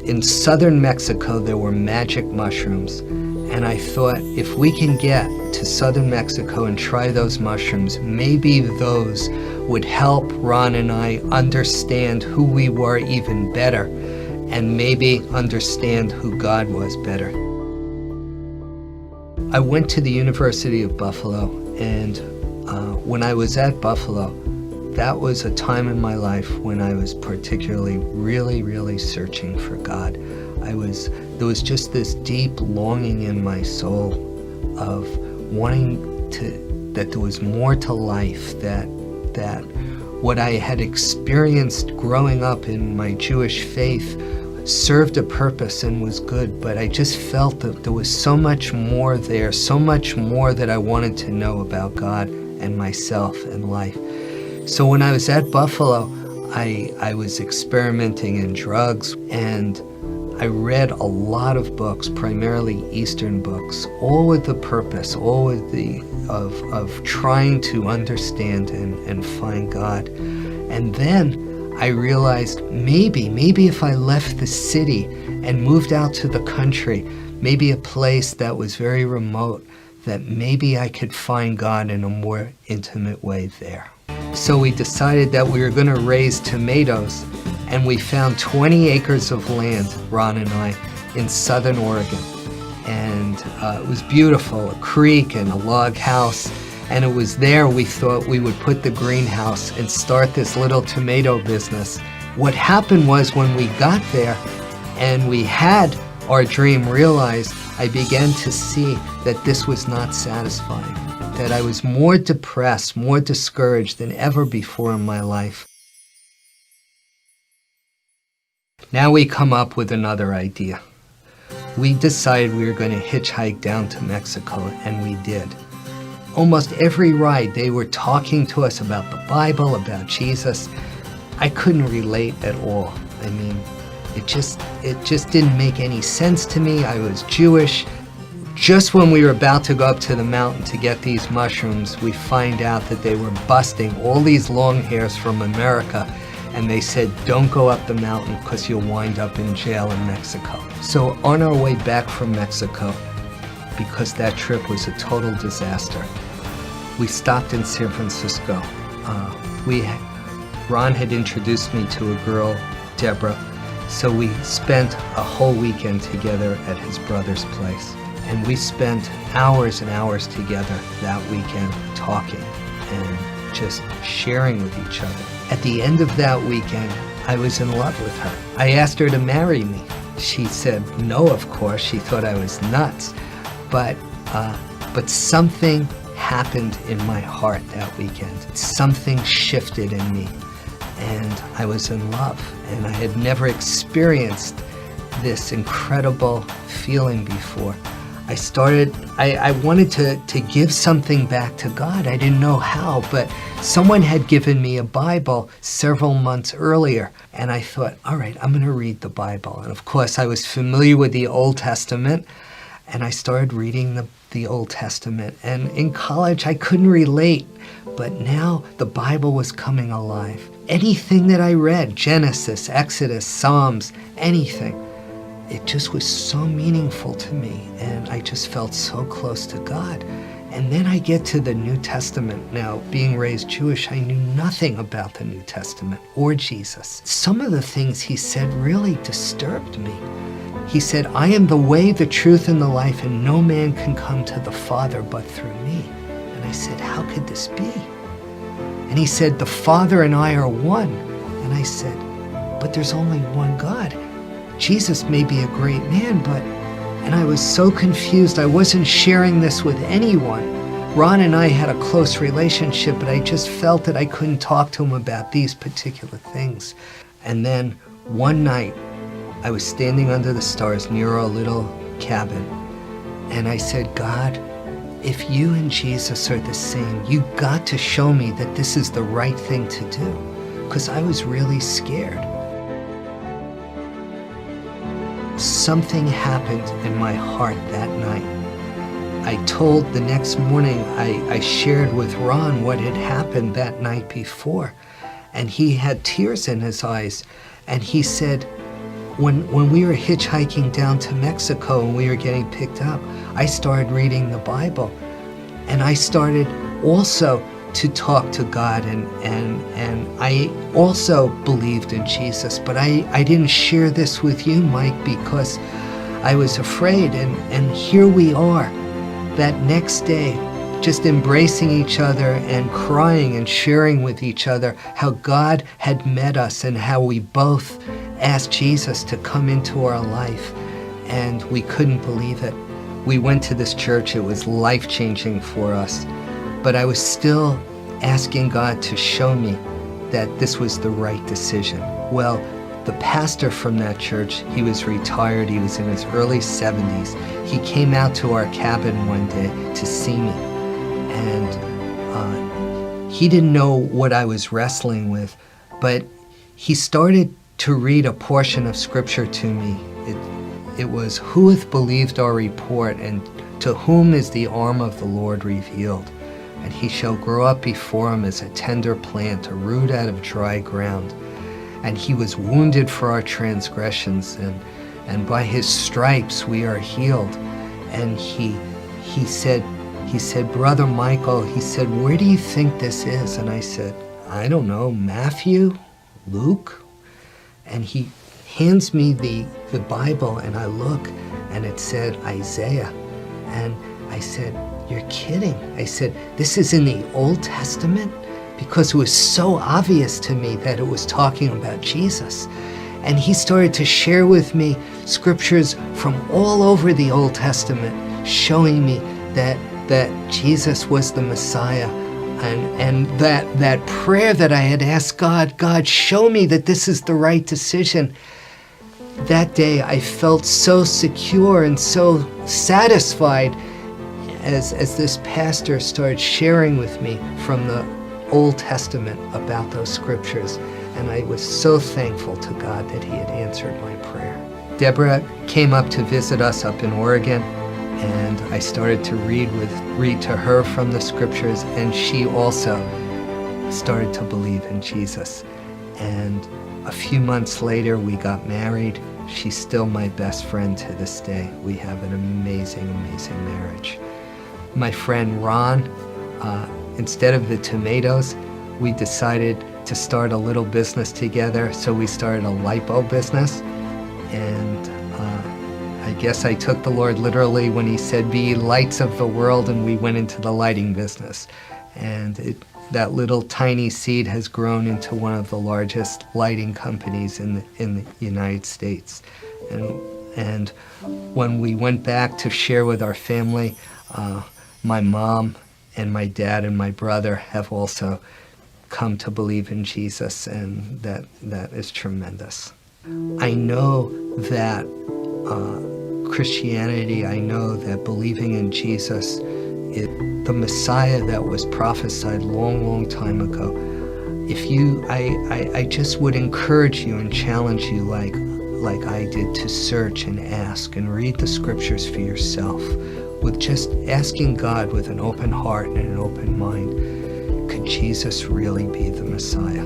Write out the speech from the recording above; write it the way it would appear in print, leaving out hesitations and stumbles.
in southern Mexico, there were magic mushrooms. And I thought, if we can get to southern Mexico and try those mushrooms, maybe those would help Ron and I understand who we were even better, and maybe understand who God was better. I went to the University of Buffalo, and when I was at Buffalo, that was a time in my life when I was particularly really searching for God. There was just this deep longing in my soul of wanting that there was more to life, that what I had experienced growing up in my Jewish faith served a purpose and was good, but I just felt that there was so much more there, so much more that I wanted to know about God and myself and life. So when I was at Buffalo, I was experimenting in drugs, and I read a lot of books, primarily Eastern books, all with the purpose, all with of trying to understand and find God. And then I realized maybe if I left the city and moved out to the country, maybe a place that was very remote, that maybe I could find God in a more intimate way there. So we decided that we were going to raise tomatoes, and we found 20 acres of land, Ron and I, in southern Oregon. And it was beautiful, a creek and a log house. And it was there we thought we would put the greenhouse and start this little tomato business. What happened was, when we got there and we had our dream realized, I began to see that this was not satisfying, that I was more depressed, more discouraged than ever before in my life. Now we come up with another idea. We decided we were going to hitchhike down to Mexico, and we did. Almost every ride, they were talking to us about the Bible, about Jesus. I couldn't relate at all. I mean, it just didn't make any sense to me. I was Jewish. Just when we were about to go up to the mountain to get these mushrooms, we find out that they were busting all these long hairs from America, and they said, don't go up the mountain because you'll wind up in jail in Mexico. So on our way back from Mexico, because that trip was a total disaster, we stopped in San Francisco. Ron had introduced me to a girl, Deborah, so we spent a whole weekend together at his brother's place. And we spent hours and hours together that weekend talking and just sharing with each other. At the end of that weekend, I was in love with her. I asked her to marry me. She said no, of course. She thought I was nuts. But something happened in my heart that weekend. Something shifted in me, and I was in love. And I had never experienced this incredible feeling before. I wanted to give something back to God. I didn't know how, but someone had given me a Bible several months earlier, and I thought, all right, I'm going to read the Bible. And of course, I was familiar with the Old Testament, and I started reading the Old Testament. And in college, I couldn't relate, but now the Bible was coming alive. Anything that I read, Genesis, Exodus, Psalms, anything, it just was so meaningful to me, and I just felt so close to God. And then I get to the New Testament. Now, being raised Jewish, I knew nothing about the New Testament or Jesus. Some of the things he said really disturbed me. He said, I am the way, the truth, and the life, and no man can come to the Father but through me. And I said, how could this be? And he said, the Father and I are one. And I said, but there's only one God. Jesus may be a great man, but... And I was so confused. I wasn't sharing this with anyone. Ron and I had a close relationship, but I just felt that I couldn't talk to him about these particular things. And then one night, I was standing under the stars near our little cabin, and I said, God, if you and Jesus are the same, you got to show me that this is the right thing to do, because I was really scared. Something happened in my heart that night. The next morning, I shared with Ron what had happened that night before, and he had tears in his eyes, and he said, when we were hitchhiking down to Mexico and we were getting picked up, I started reading the Bible. And I started also to talk to God, and I also believed in Jesus. But I didn't share this with you, Mike, because I was afraid. And here we are, that next day, just embracing each other and crying and sharing with each other how God had met us and how we both asked Jesus to come into our life. And we couldn't believe it. We went to this church. It was life-changing for us. But I was still asking God to show me that this was the right decision. Well, the pastor from that church, he was retired. He was in his early 70s. He came out to our cabin one day to see me. And he didn't know what I was wrestling with, but he started to read a portion of Scripture to me. It was, "Who hath believed our report, and to whom is the arm of the Lord revealed? And he shall grow up before him as a tender plant, a root out of dry ground. And he was wounded for our transgressions, and by his stripes we are healed." And he said, "Brother Michael," he said, "where do you think this is?" And I said, "I don't know, Matthew, Luke?" And he hands me the Bible, and I look, and it said Isaiah. And I said, "You're kidding." I said, "This is in the Old Testament?" Because it was so obvious to me that it was talking about Jesus. And he started to share with me scriptures from all over the Old Testament, showing me that Jesus was the Messiah. And that prayer that I had asked God, show me that this is the right decision. That day I felt so secure and so satisfied as this pastor started sharing with me from the Old Testament about those scriptures. And I was so thankful to God that he had answered my prayer. Deborah came up to visit us up in Oregon, and I started to read to her from the scriptures, and she also started to believe in Jesus. And a few months later, we got married. She's still my best friend to this day. We have an amazing, amazing marriage. My friend Ron, instead of the tomatoes, we decided to start a little business together, so we started a light bulb business. And I guess I took the Lord literally when he said, "Be ye lights of the world," and we went into the lighting business. And that little tiny seed has grown into one of the largest lighting companies in the United States. And when we went back to share with our family, my mom and my dad and my brother have also come to believe in Jesus, and that is tremendous. I know that Christianity, I know that believing in Jesus is the Messiah that was prophesied long time ago. I just would encourage you and challenge you like I did to search and ask and read the scriptures for yourself, with just asking God with an open heart and an open mind, could Jesus really be the Messiah?